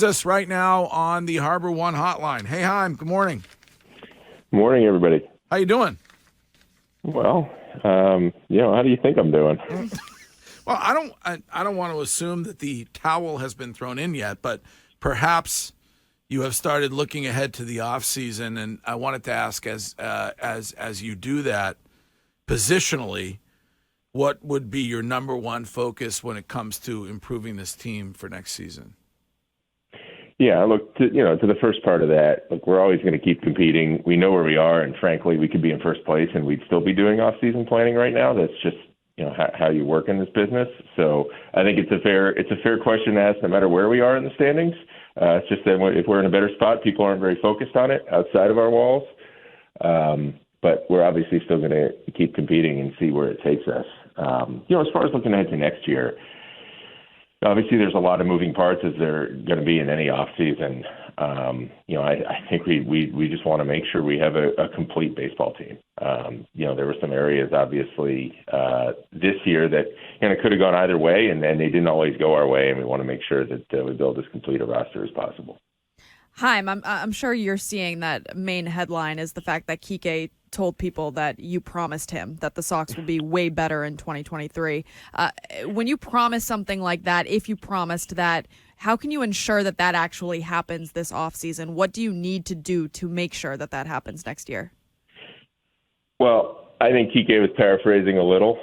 Us right now on the Harbor One hotline. Hey, Chaim, good morning. Morning, everybody. How you doing? Well, how do you think I'm doing? Well, I don't want to assume that the towel has been thrown in yet, but perhaps you have started looking ahead to the off season, and I wanted to ask, as you do that positionally, what would be your number one focus when it comes to improving this team for next season? Yeah, look, to the first part of that, look, we're always going to keep competing. We know where we are, and frankly, we could be in first place, and we'd still be doing off-season planning right now. That's just, how you work in this business. So I think it's a fair question to ask no matter where we are in the standings. It's just that if we're in a better spot, people aren't very focused on it outside of our walls. But we're obviously still going to keep competing and see where it takes us. As far as looking ahead to next year, obviously, there's a lot of moving parts as there going to be in any off season. I think we just want to make sure we have a complete baseball team. There were some areas, obviously, this year that could have gone either way, and they didn't always go our way, and we want to make sure that we build as complete a roster as possible. Chaim, I'm sure you're seeing that main headline is the fact that Kike told people that you promised him that the Sox will be way better in 2023. When you promise something like that, if you promised that, how can you ensure that that actually happens this offseason? What do you need to do to make sure that that happens next year? Well, I think Kike was paraphrasing a little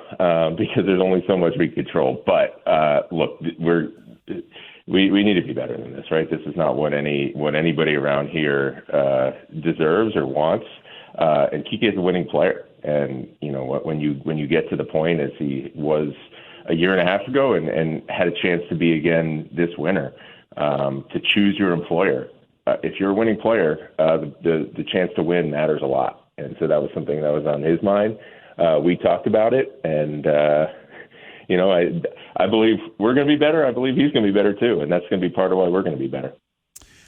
because there's only so much we control. But look, we need to be better than this, right? This is not what anybody around here deserves or wants. And Kike is a winning player, and when you get to the point as he was a year and a half ago, and had a chance to be again this winter, to choose your employer. If you're a winning player, the chance to win matters a lot, and so that was something that was on his mind. We talked about it, and I believe we're going to be better. I believe he's going to be better too, and that's going to be part of why we're going to be better.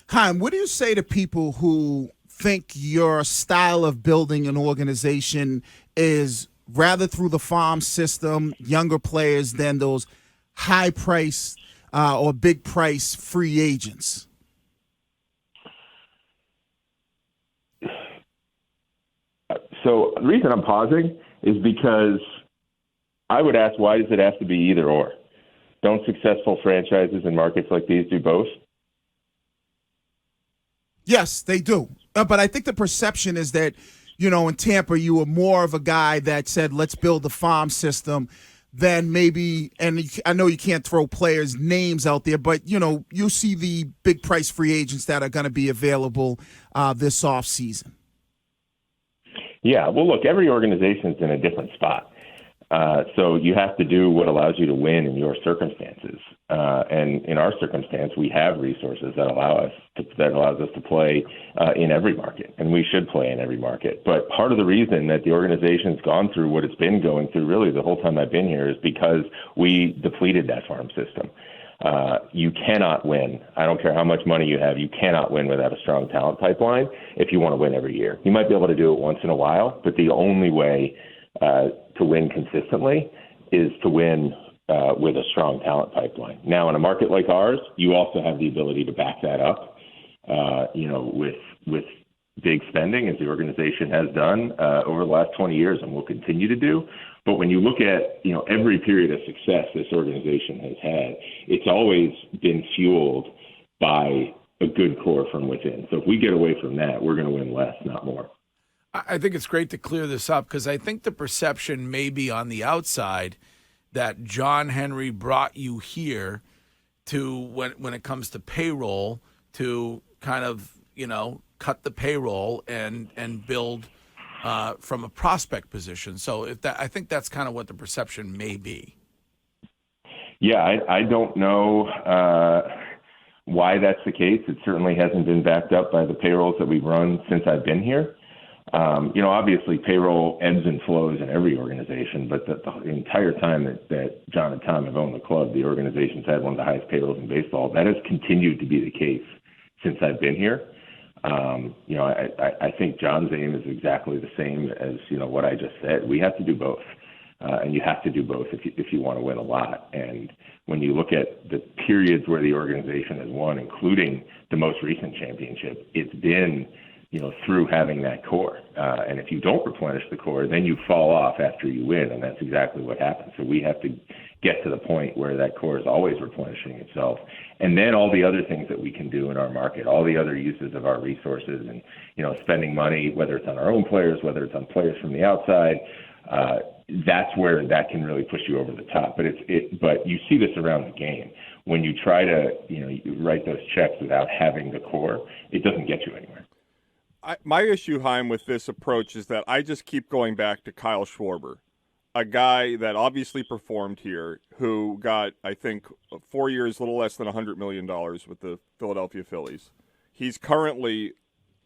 Chaim, what do you say to people who think your style of building an organization is rather through the farm system, younger players than those high price or big price free agents? So the reason I'm pausing is because I would ask, why does it have to be either or? Don't successful franchises in markets like these do both? Yes, they do. But I think the perception is that, in Tampa, you were more of a guy that said, let's build the farm system than maybe, and I know you can't throw players' names out there, but, you see the big price free agents that are going to be available this offseason. Yeah, well, look, every organization is in a different spot. So you have to do what allows you to win in your circumstances. And in our circumstance, we have resources that allows us to play in every market, and we should play in every market. But part of the reason that the organization's gone through what it's been going through really the whole time I've been here is because we depleted that farm system. You cannot win. I don't care how much money you have. You cannot win without a strong talent pipeline if you want to win every year. You might be able to do it once in a while, but the only way to win consistently is to win with a strong talent pipeline. Now, in a market like ours, you also have the ability to back that up, with big spending, as the organization has done over the last 20 years and will continue to do. But when you look at, every period of success this organization has had, it's always been fueled by a good core from within. So if we get away from that, we're going to win less, not more. I think it's great to clear this up because I think the perception may be on the outside that John Henry brought you here to, when it comes to payroll, to kind of, cut the payroll and build from a prospect position. So I think that's kind of what the perception may be. Yeah, I don't know why that's the case. It certainly hasn't been backed up by the payrolls that we've run since I've been here. Obviously payroll ebbs and flows in every organization, but the entire time that John and Tom have owned the club, the organization's had one of the highest payrolls in baseball. That has continued to be the case since I've been here. I think John's aim is exactly the same as, what I just said. We have to do both. and you have to do both if you want to win a lot. And when you look at the periods where the organization has won, including the most recent championship, it's been through having that core. And if you don't replenish the core, then you fall off after you win, and that's exactly what happens. So we have to get to the point where that core is always replenishing itself. And then all the other things that we can do in our market, all the other uses of our resources and, spending money, whether it's on our own players, whether it's on players from the outside, that's where that can really push you over the top. But you see this around the game. When you try to, you write those checks without having the core, it doesn't get you anywhere. My issue, Chaim, with this approach is that I just keep going back to Kyle Schwarber, a guy that obviously performed here, who got, I think, 4 years, a little less than $100 million with the Philadelphia Phillies. He's currently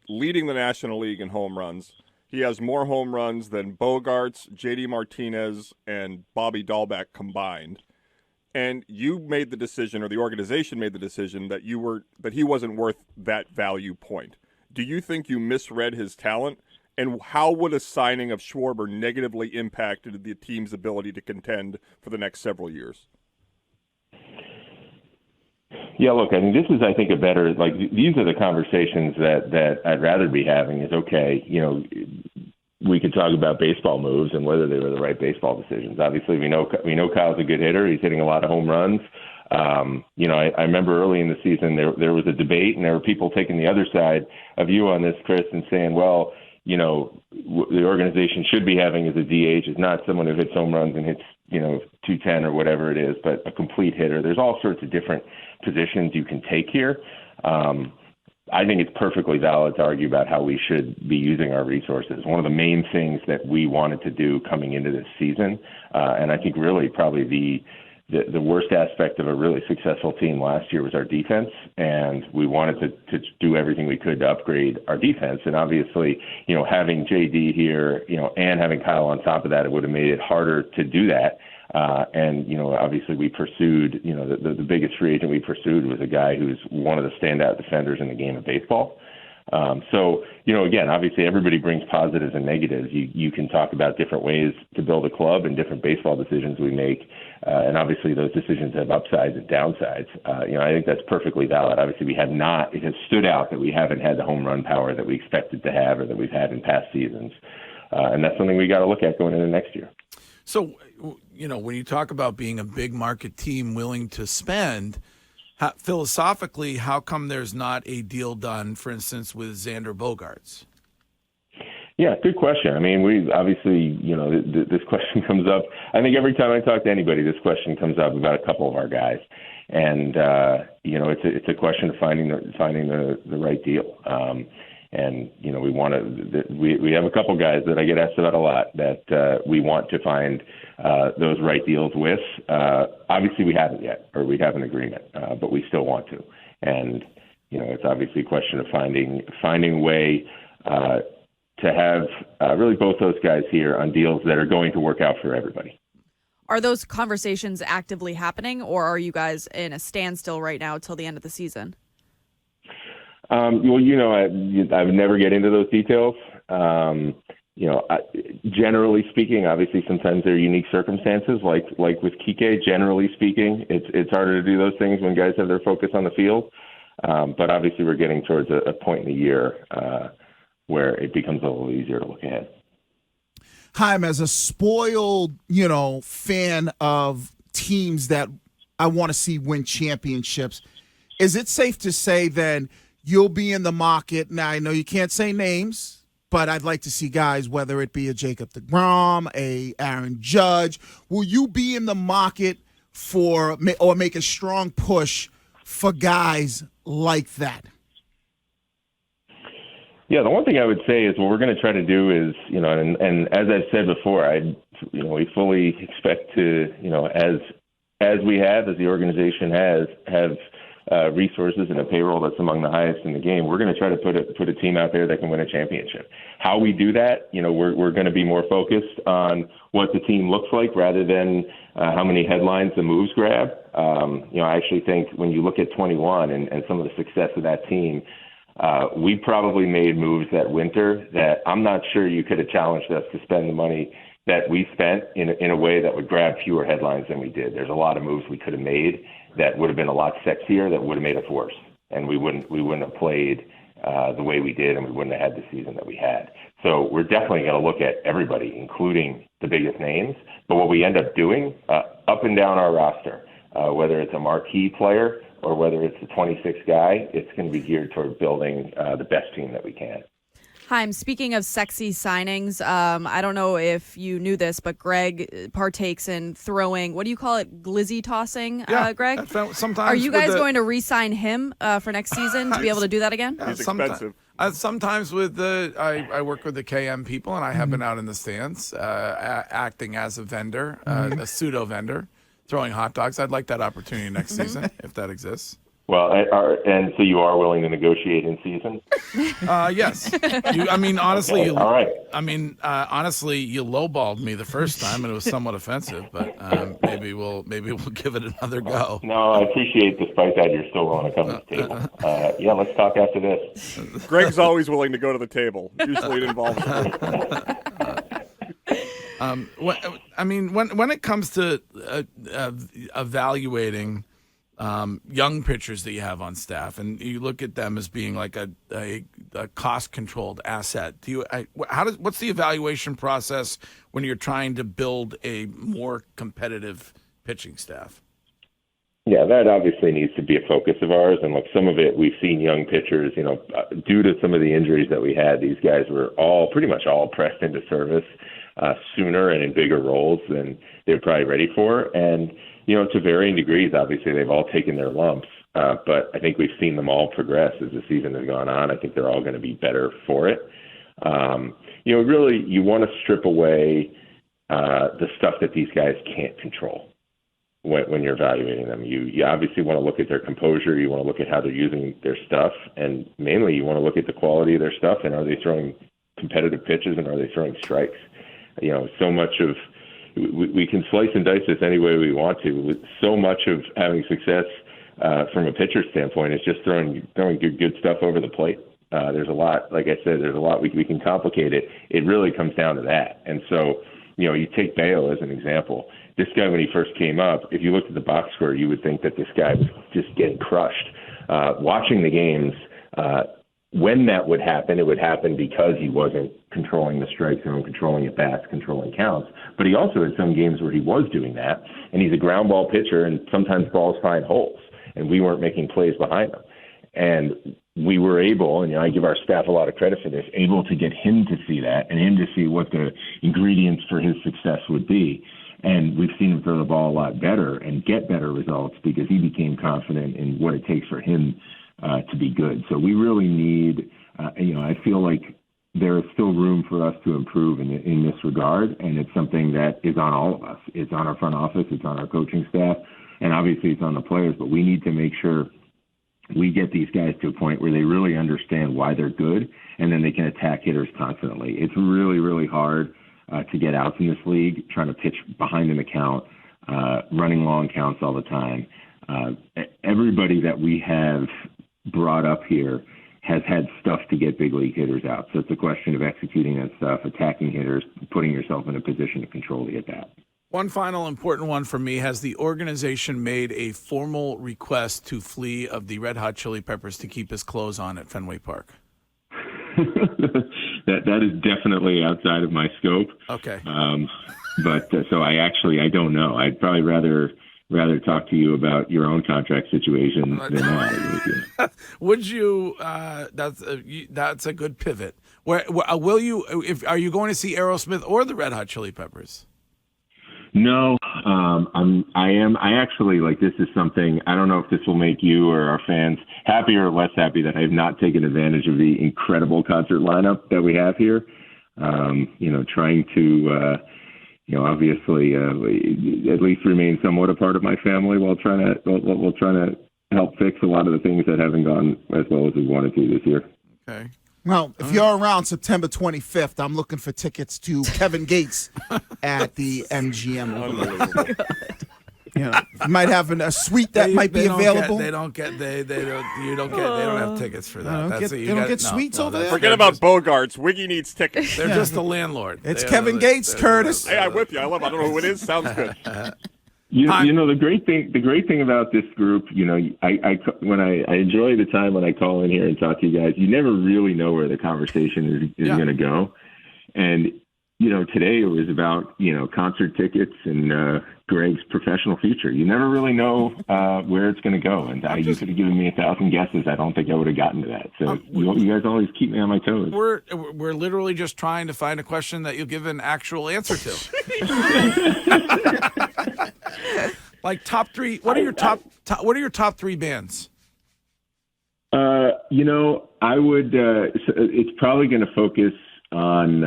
leading the National League in home runs. He has more home runs than Bogarts, J.D. Martinez, and Bobby Dahlbeck combined. And you made the decision, or the organization made the decision, that he wasn't worth that value point. Do you think you misread his talent? And how would a signing of Schwarber negatively impact the team's ability to contend for the next several years? Yeah, look, I mean, this is, I think, these are the conversations that I'd rather be having is, okay, we could talk about baseball moves and whether they were the right baseball decisions. Obviously, we know Kyle's a good hitter. He's hitting a lot of home runs. I remember early in the season there was a debate, and there were people taking the other side of you on this, Chris, and saying, well, the organization should be having as a DH is not someone who hits home runs and hits, 210 or whatever it is, but a complete hitter. There's all sorts of different positions you can take here. I think it's perfectly valid to argue about how we should be using our resources. One of the main things that we wanted to do coming into this season, and I think really probably the worst aspect of a really successful team last year was our defense, and we wanted to do everything we could to upgrade our defense. And obviously, having JD here, and having Kyle on top of that, it would have made it harder to do that. And obviously we pursued, the biggest free agent we pursued was a guy who's one of the standout defenders in the game of baseball. So, again, obviously everybody brings positives and negatives. You can talk about different ways to build a club and different baseball decisions we make. And obviously those decisions have upsides and downsides. I think that's perfectly valid. Obviously it has stood out that we haven't had the home run power that we expected to have or that we've had in past seasons. And that's something we got to look at going into next year. So, when you talk about being a big market team willing to spend, philosophically, how come there's not a deal done, for instance, with Xander Bogaerts? Yeah, good question. I mean, we obviously, this question comes up. I think every time I talk to anybody, this question comes up about a couple of our guys, and it's a question of finding the right deal. And we have a couple guys that I get asked about a lot that we want to find those right deals with. Obviously, we haven't yet, or we have an agreement, but we still want to. And it's obviously a question of finding a way to have really both those guys here on deals that are going to work out for everybody. Are those conversations actively happening, or are you guys in a standstill right now till the end of the season? I would never get into those details. Generally speaking, obviously sometimes there are unique circumstances, like with Kike. Generally speaking, it's harder to do those things when guys have their focus on the field. But obviously we're getting towards a point in the year where it becomes a little easier to look ahead. Chaim, as a spoiled, fan of teams that I want to see win championships, is it safe to say then you'll be in the market? Now, I know you can't say names, but I'd like to see guys, whether it be a Jacob deGrom, a Aaron Judge. Will you be in the market for or make a strong push for guys like that? Yeah, the one thing I would say is what we're going to try to do is, and as I've said before, we fully expect to, as the organization have resources and a payroll that's among the highest in the game. We're going to try to put a team out there that can win a championship. How we do that, we're going to be more focused on what the team looks like rather than how many headlines the moves grab. I actually think when you look at 21 and some of the success of that team, we probably made moves that winter that I'm not sure you could have challenged us to spend the money that we spent in a way that would grab fewer headlines than we did. There's a lot of moves we could have made that would have been a lot sexier, that would have made us worse, and we wouldn't have played the way we did, and we wouldn't have had the season that we had. So we're definitely going to look at everybody, including the biggest names. But what we end up doing up and down our roster, whether it's a marquee player or whether it's the 26th guy, it's going to be geared toward building the best team that we can. Chaim, speaking of sexy signings, I don't know if you knew this, but Greg partakes in throwing, what do you call it, glizzy tossing, Greg? Sometimes are you guys going to re-sign him for next season to be able to do that again? He's expensive. Sometimes with I work with the KM people, and I have been out in the stands acting as a vendor, a pseudo vendor, throwing hot dogs. I'd like that opportunity next season if that exists. Well, and so you are willing to negotiate in season? Yes. Honestly, okay. All right. Honestly, you lowballed me the first time, and it was somewhat offensive. But maybe we'll give it another go. No, I appreciate. Despite that, you're still willing to come to the table. Yeah, let's talk after this. Greg's always willing to go to the table. Usually, it involves. When it comes to evaluating young pitchers that you have on staff, and you look at them as being like a cost-controlled asset. What's the evaluation process when you're trying to build a more competitive pitching staff? Yeah, that obviously needs to be a focus of ours. And look, some of it we've seen young pitchers, due to some of the injuries that we had, these guys were pretty much all pressed into service sooner and in bigger roles than they're probably ready for. And to varying degrees, obviously, they've all taken their lumps, but I think we've seen them all progress as the season has gone on. I think they're all going to be better for it. Really, you want to strip away the stuff that these guys can't control when you're evaluating them. You obviously want to look at their composure. You want to look at how they're using their stuff, and mainly you want to look at the quality of their stuff, and are they throwing competitive pitches, and are they throwing strikes? So much of we can slice and dice this any way we want to. So much of having success from a pitcher standpoint is just throwing good stuff over the plate. There's a lot, like I said, there's a lot we can complicate it. It really comes down to that. And so, you take Bayo as an example. This guy, when he first came up, if you looked at the box score, you would think that this guy was just getting crushed. Watching the games, when that would happen, it would happen because he wasn't controlling the strike zone, controlling at bats, controlling counts. But he also had some games where he was doing that, and he's a ground ball pitcher, and sometimes balls find holes, and we weren't making plays behind them. And we were able, and I give our staff a lot of credit for this, able to get him to see that and him to see what the ingredients for his success would be. And we've seen him throw the ball a lot better and get better results because he became confident in what it takes for him to be good. So we really need, I feel like there is still room for us to improve in this regard, and it's something that is on all of us. It's on our front office, it's on our coaching staff, and obviously it's on the players, but we need to make sure we get these guys to a point where they really understand why they're good, and then they can attack hitters confidently. It's really, really hard to get outs in this league, trying to pitch behind an account, running long counts all the time. Everybody that we have brought up here has had stuff to get big league hitters out. So it's a question of executing that stuff, attacking hitters, putting yourself in a position to control the at-bat. One final important one for me. Has the organization made a formal request to Flea of the Red Hot Chili Peppers to keep his clothes on at Fenway Park? That is definitely outside of my scope. Okay. But so I don't know. I'd probably rather talk to you about your own contract situation than that. Would you? That's a good pivot. Will you? Are you going to see Aerosmith or the Red Hot Chili Peppers? No, I am. I actually, this is something, I don't know if this will make you or our fans happier or less happy that I have not taken advantage of the incredible concert lineup that we have here. Trying to, obviously, at least remain somewhat a part of my family while trying to help fix a lot of the things that haven't gone as well as we wanted to this year. Okay. Well, if you're around September 25th, I'm looking for tickets to Kevin Gates at the MGM. You know, you might have a suite that might be available. They don't have tickets for that. They don't get suites over there. Forget about Bogarts. Wiggy needs tickets. They're just the landlord. It's Kevin Gates, Curtis. Hey, I'm with you. I don't know who it is. Sounds good. You know the great thing about this group, you know, I enjoy the time when I call in here and talk to you guys. You never really know where the conversation is going to go, and you know, today it was about, you know, concert tickets and Greg's professional future. You never really know where it's going to go, and you could have given me 1,000 guesses. I don't think I would have gotten to that. So you guys always keep me on my toes. We're literally just trying to find a question that you'll give an actual answer to. Like top three. What are your top three bands? You know, I would. It's probably going to focus on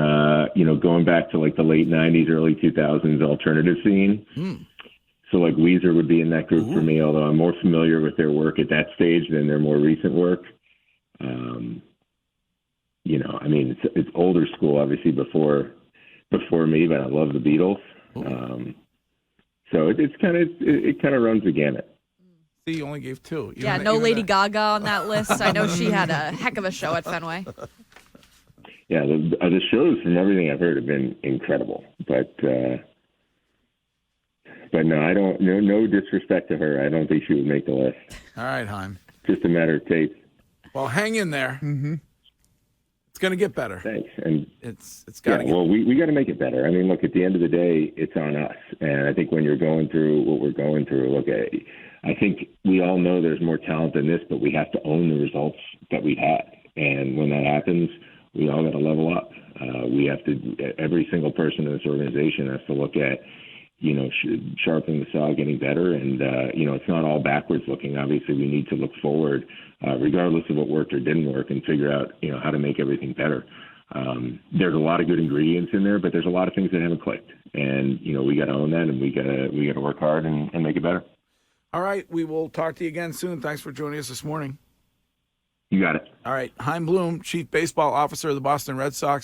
you know, going back to like the late 90s, early 2000s alternative scene. So like Weezer would be in that group for me, although I'm more familiar with their work at that stage than their more recent work. You know, I mean, it's older school, obviously before me, but I love the Beatles. So it kind of runs the gamut. See, you only gave two. No Lady Gaga on that list. I know she had a heck of a show at Fenway. Yeah, the shows, from everything I've heard, have been incredible. But no, I don't. No disrespect to her. I don't think she would make the list. All right, Chaim. Just a matter of taste. Well, hang in there. Mm-hmm. It's going to get better. Thanks. And it's got to. Yeah, well, we got to make it better. I mean, look, at the end of the day, it's on us. And I think when you're going through what we're going through, look, I think we all know there's more talent than this, but we have to own the results that we've had. And when that happens, we all got to level up. We have to. Every single person in this organization has to look at, you know, sharpening the saw, getting better. And, you know, it's not all backwards looking. Obviously, we need to look forward, regardless of what worked or didn't work, and figure out, you know, how to make everything better. There's a lot of good ingredients in there, but there's a lot of things that haven't clicked. And, you know, we got to own that, and we got to work hard and make it better. All right. We will talk to you again soon. Thanks for joining us this morning. You got it. All right. Chaim Bloom, Chief Baseball Officer of the Boston Red Sox.